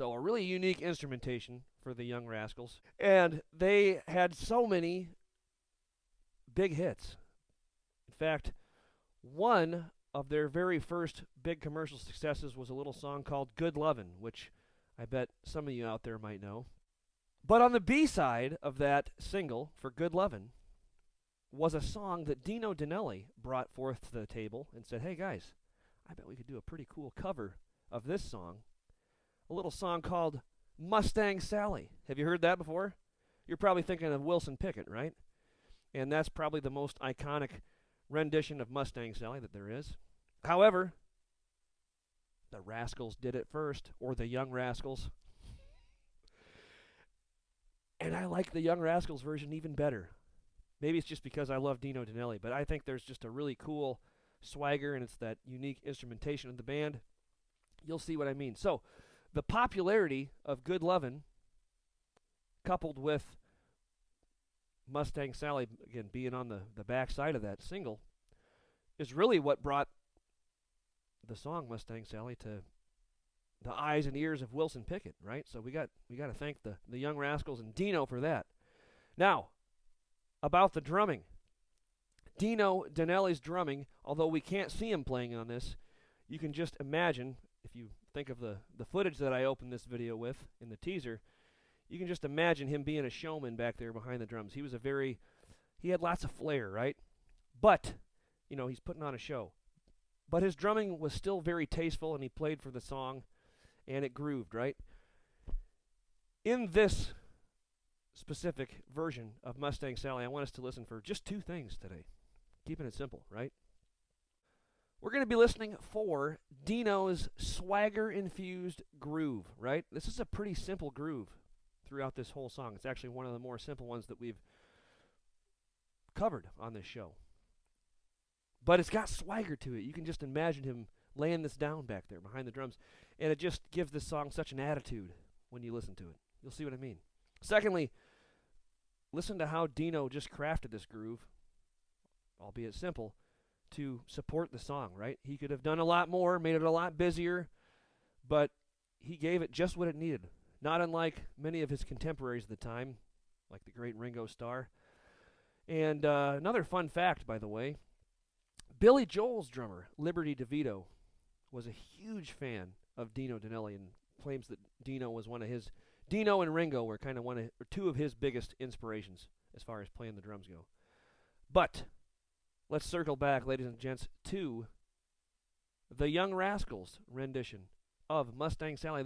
So a really unique instrumentation for the Young Rascals. And they had so many big hits. In fact, one of their very first big commercial successes was a little song called Good Lovin', which I bet some of you out there might know. But on the B-side of that single for Good Lovin' was a song that Dino Danelli brought forth to the table and said, hey guys, I bet we could do a pretty cool cover of this song. A little song called Mustang Sally. Have you heard that before? You're probably thinking of Wilson Pickett, right? And that's probably the most iconic rendition of Mustang Sally that there is. However, the Rascals did it first, or the Young Rascals. And I like the Young Rascals version even better. Maybe it's just because I love Dino Danelli, but I think there's just a really cool swagger, and it's that unique instrumentation of the band. You'll see what I mean. So, the popularity of Good Lovin', coupled with Mustang Sally, again, being on the back side of that single, is really what brought the song Mustang Sally to the eyes and ears of Wilson Pickett, right? So we got to thank the Young Rascals and Dino for that. Now, about the drumming. Dino Danelli's drumming, although we can't see him playing on this, you can just imagine, if you think of the footage that I opened this video with in the teaser, you can just imagine him being a showman back there behind the drums. He had lots of flair, right? But, he's putting on a show. But his drumming was still very tasteful, and he played for the song, and it grooved, right? In this specific version of Mustang Sally, I want us to listen for just two things today. Keeping it simple, right? We're going to be listening for Dino's swagger-infused groove, right? This is a pretty simple groove throughout this whole song. It's actually one of the more simple ones that we've covered on this show. But it's got swagger to it. You can just imagine him laying this down back there behind the drums. And it just gives this song such an attitude when you listen to it. You'll see what I mean. Secondly, listen to how Dino just crafted this groove, albeit simple, to support the song, right? He could have done a lot more, made it a lot busier, but he gave it just what it needed. Not unlike many of his contemporaries at the time, like the great Ringo Starr. And another fun fact, by the way, Billy Joel's drummer, Liberty DeVito, was a huge fan of Dino Danelli and claims that Dino and Ringo were kind of two of his biggest inspirations as far as playing the drums go. But let's circle back, ladies and gents, to the Young Rascals rendition of Mustang Sally.